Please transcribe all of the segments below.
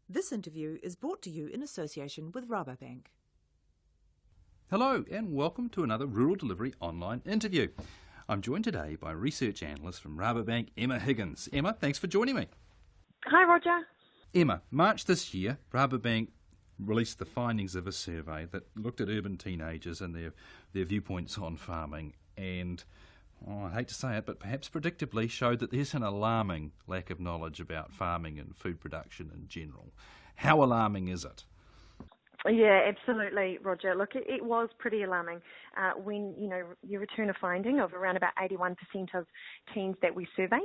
This interview is brought to you in association with Rabobank. Hello and welcome to another Rural Delivery online interview. I'm joined today by research analyst from Rabobank, Emma Higgins. Emma, thanks for joining me. Hi, Roger. Emma, March this year, Rabobank released the findings of a survey that looked at urban teenagers and their viewpoints on farming and, I hate to say it, but perhaps predictably showed that there's an alarming lack of knowledge about farming and food production in general. How alarming is it? Yeah, absolutely, Roger. Look, it was pretty alarming when, you return a finding of around about 81% of teens that we surveyed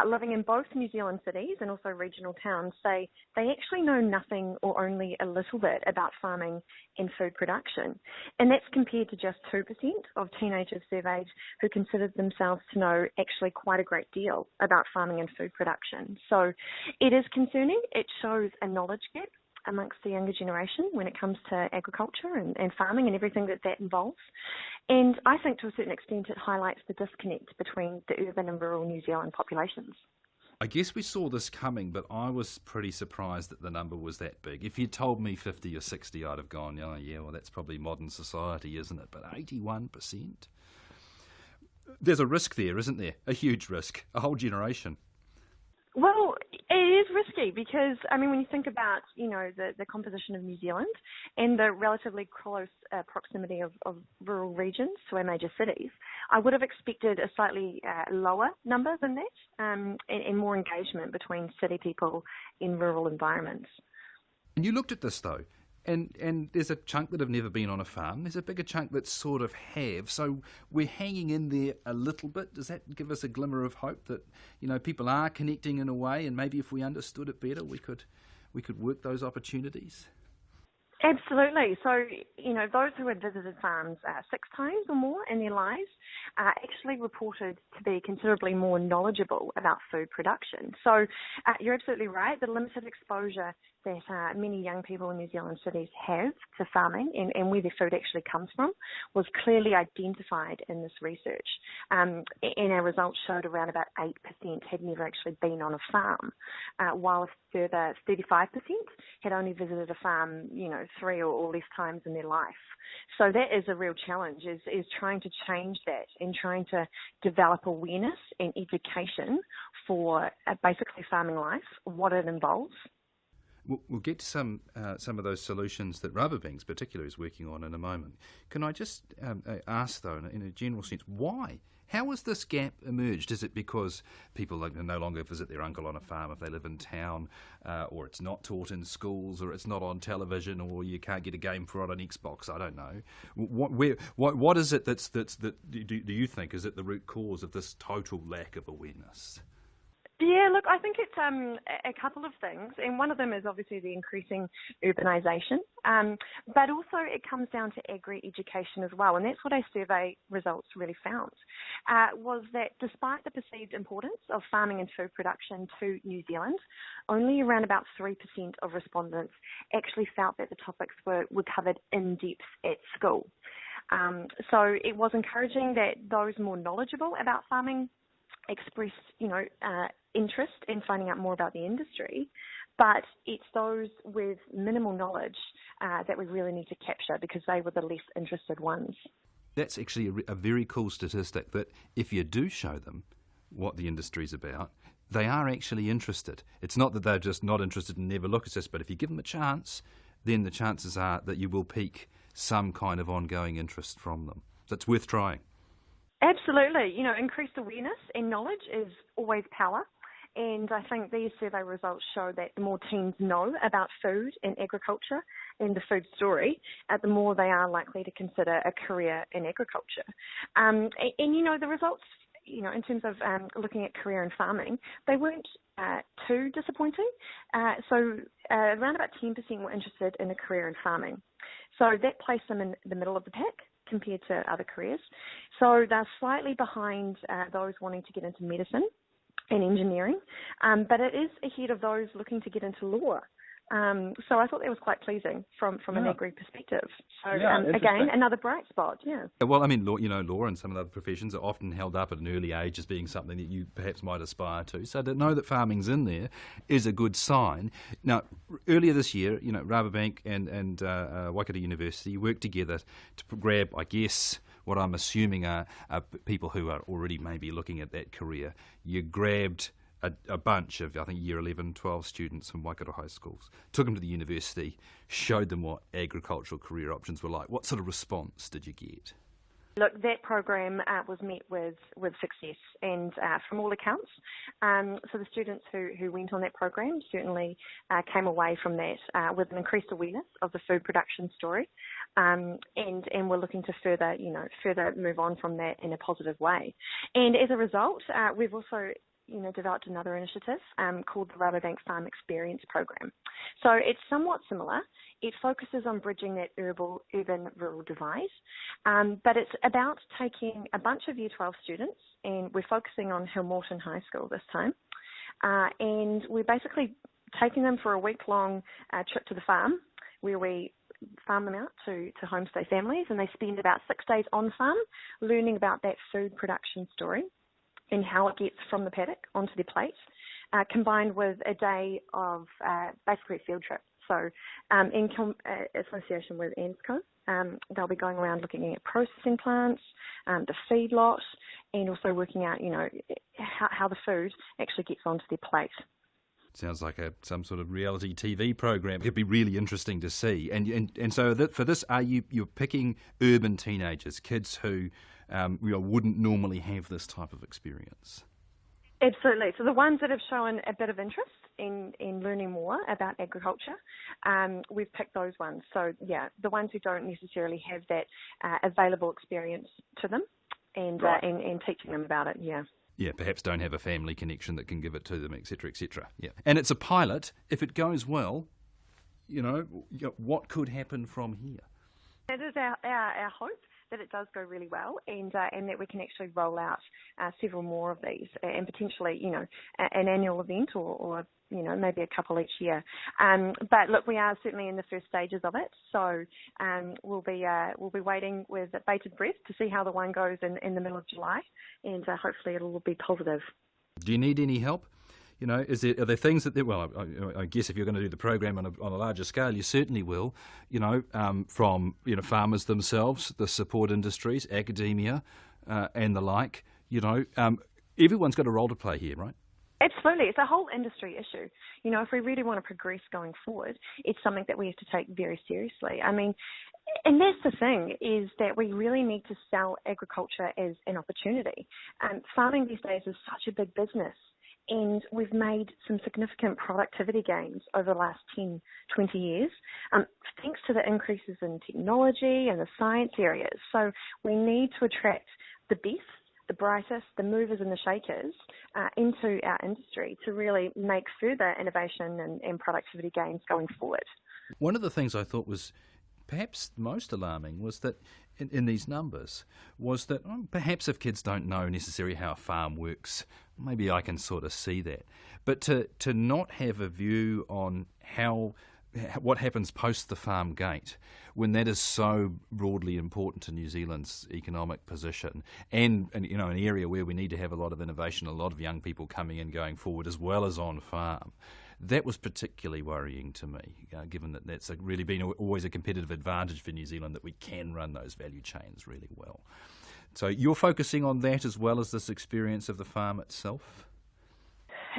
living in both New Zealand cities and also regional towns say they actually know nothing or only a little bit about farming and food production. And that's compared to just 2% of teenagers surveyed who considered themselves to know actually quite a great deal about farming and food production. So it is concerning. It shows a knowledge gap amongst the younger generation when it comes to agriculture and farming and everything that involves. And I think to a certain extent it highlights the disconnect between the urban and rural New Zealand populations. I guess we saw this coming, but I was pretty surprised that the number was that big. If you'd told me 50 or 60, I'd have gone, oh yeah, well that's probably modern society, isn't it? But 81%? There's a risk there, isn't there? A huge risk. A whole generation. Well, it is risky because, when you think about, the composition of New Zealand and the relatively close proximity of rural regions to our major cities, I would have expected a slightly lower number than that and more engagement between city people in rural environments. And you looked at this, though, and there's a chunk that have never been on a farm. There's a bigger chunk that sort of have. So we're hanging in there a little bit. Does that give us a glimmer of hope that, people are connecting in a way, and maybe if we understood it better, we could work those opportunities? Absolutely. So, those who had visited farms 6 times or more in their lives actually reported to be considerably more knowledgeable about food production. So you're absolutely right. The limited exposure that many young people in New Zealand cities have to farming and where their food actually comes from was clearly identified in this research. And our results showed around about 8% had never actually been on a farm, while a further 35% had only visited a farm, 3 or less times in their life. So that is a real challenge, is trying to change that and trying to develop awareness and education for basically farming life, what it involves. We'll get to some of those solutions that Rabobank particularly is working on in a moment. Can I just ask, though, in a general sense, why? How has this gap emerged? Is it because people no longer visit their uncle on a farm if they live in town, or it's not taught in schools, or it's not on television, or you can't get a game for it on Xbox? I don't know. What is it that do you think is at the root cause of this total lack of awareness? Yeah, look, I think it's a couple of things, and one of them is obviously the increasing urbanisation, but also it comes down to agri-education as well, and that's what our survey results really found, was that despite the perceived importance of farming and food production to New Zealand, only around about 3% of respondents actually felt that the topics were covered in depth at school. So it was encouraging that those more knowledgeable about farming expressed, interest in finding out more about the industry, but it's those with minimal knowledge that we really need to capture because they were the less interested ones. That's actually a very cool statistic, that if you do show them what the industry's about, they are actually interested. It's not that they're just not interested and never look at this, but if you give them a chance, then the chances are that you will pique some kind of ongoing interest from them. That's worth trying. Absolutely. Increased awareness and knowledge is always power. And I think these survey results show that the more teens know about food and agriculture and the food story, the more they are likely to consider a career in agriculture. And the results, in terms of looking at career in farming, they weren't too disappointing. So around about 10% were interested in a career in farming. So that placed them in the middle of the pack compared to other careers. So they're slightly behind those wanting to get into medicine and engineering, but it is ahead of those looking to get into law So I thought that was quite pleasing from an agri perspective. So again, another bright spot, yeah. Well, I mean, law and some of the other professions are often held up at an early age as being something that you perhaps might aspire to. So to know that farming's in there is a good sign. Now, earlier this year, Rabobank and Waikato University worked together to grab, I guess, what I'm assuming are people who are already maybe looking at that career. You grabbed a bunch of, I think, year 11, 12 students from Waikato high schools, took them to the university, showed them what agricultural career options were like. What sort of response did you get? Look, that program was met with success, and from all accounts. So the students who went on that program certainly came away from that with an increased awareness of the food production story, and we're looking to further move on from that in a positive way. And as a result, we've also developed another initiative called the Rabobank Farm Experience Program. So it's somewhat similar. It focuses on bridging that urban-rural divide, but it's about taking a bunch of Year 12 students, and we're focusing on Hillmorton High School this time, and we're basically taking them for a week-long trip to the farm where we farm them out to homestay families, and they spend about 6 days on farm learning about that food production story and how it gets from the paddock onto their plate, combined with a day of basically a field trip. So in association with ANZCO, they'll be going around looking at processing plants, the feedlot, and also working out, how the food actually gets onto their plate. Sounds like some sort of reality TV program. It'd be really interesting to see. And so for this, you're picking urban teenagers, kids who wouldn't normally have this type of experience? Absolutely. So the ones that have shown a bit of interest in learning more about agriculture, we've picked those ones. So yeah, the ones who don't necessarily have that available experience to them, and teaching them about it. Yeah. Yeah, perhaps don't have a family connection that can give it to them, etc., etc. Yeah, and it's a pilot. If it goes well, what could happen from here? It is our hope that it does go really well, and that we can actually roll out several more of these, and potentially, an annual event or maybe a couple each year. But look, we are certainly in the first stages of it, so we'll be waiting with bated breath to see how the one goes in the middle of July, and hopefully it'll be positive. Do you need any help? Are there things that, I guess if you're going to do the program on a larger scale, you certainly will, from, farmers themselves, the support industries, academia, and the like, everyone's got a role to play here, right? Absolutely. It's a whole industry issue. If we really want to progress going forward, it's something that we have to take very seriously. I mean, and that's the thing, is that we really need to sell agriculture as an opportunity. Farming these days is such a big business. And we've made some significant productivity gains over the last 10, 20 years, thanks to the increases in technology and the science areas. So we need to attract the best, the brightest, the movers and the shakers into our industry to really make further innovation and productivity gains going forward. One of the things I thought was perhaps most alarming was that in these numbers was that perhaps if kids don't know necessarily how a farm works, maybe I can sort of see that. But to not have a view on what happens post the farm gate, when that is so broadly important to New Zealand's economic position, and an area where we need to have a lot of innovation, a lot of young people coming in going forward as well as on farm. That was particularly worrying to me, given that that's really been always a competitive advantage for New Zealand, that we can run those value chains really well. So you're focusing on that as well as this experience of the farm itself?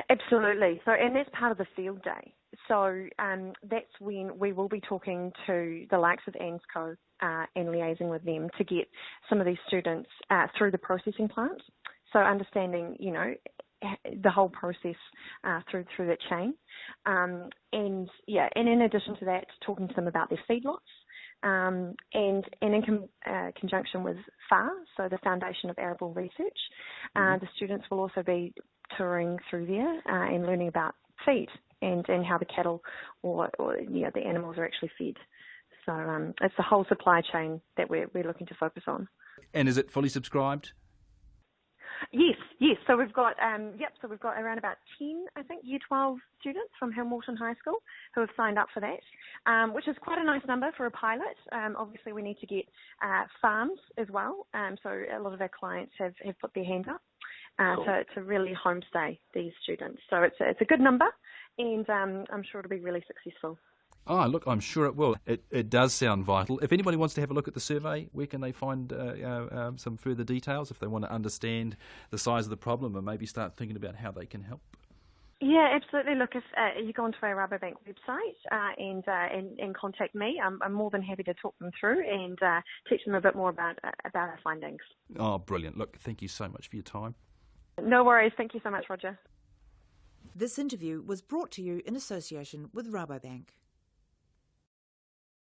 Absolutely. So, and that's part of the field day. So that's when we will be talking to the likes of ANZCO and liaising with them to get some of these students through the processing plant. So understanding, the whole process through that chain. And in addition to that, talking to them about their feedlots. And in conjunction with FAR, so the Foundation of Arable Research, the students will also be touring through there and learning about feed and how the cattle or the animals are actually fed. So it's the whole supply chain that we're looking to focus on. And is it fully subscribed? Yes. So we've got around about 10, I think, Year 12 students from Hamilton High School who have signed up for that, which is quite a nice number for a pilot. Obviously, we need to get farms as well. So a lot of our clients have put their hands up to really homestay these students. So it's a good number, and I'm sure it'll be really successful. Oh, look, I'm sure it will. It does sound vital. If anybody wants to have a look at the survey, where can they find some further details if they want to understand the size of the problem and maybe start thinking about how they can help? Yeah, absolutely. Look, if you go onto our Rabobank website and contact me, I'm more than happy to talk them through and teach them a bit more about our findings. Oh, brilliant. Look, thank you so much for your time. No worries. Thank you so much, Roger. This interview was brought to you in association with Rabobank.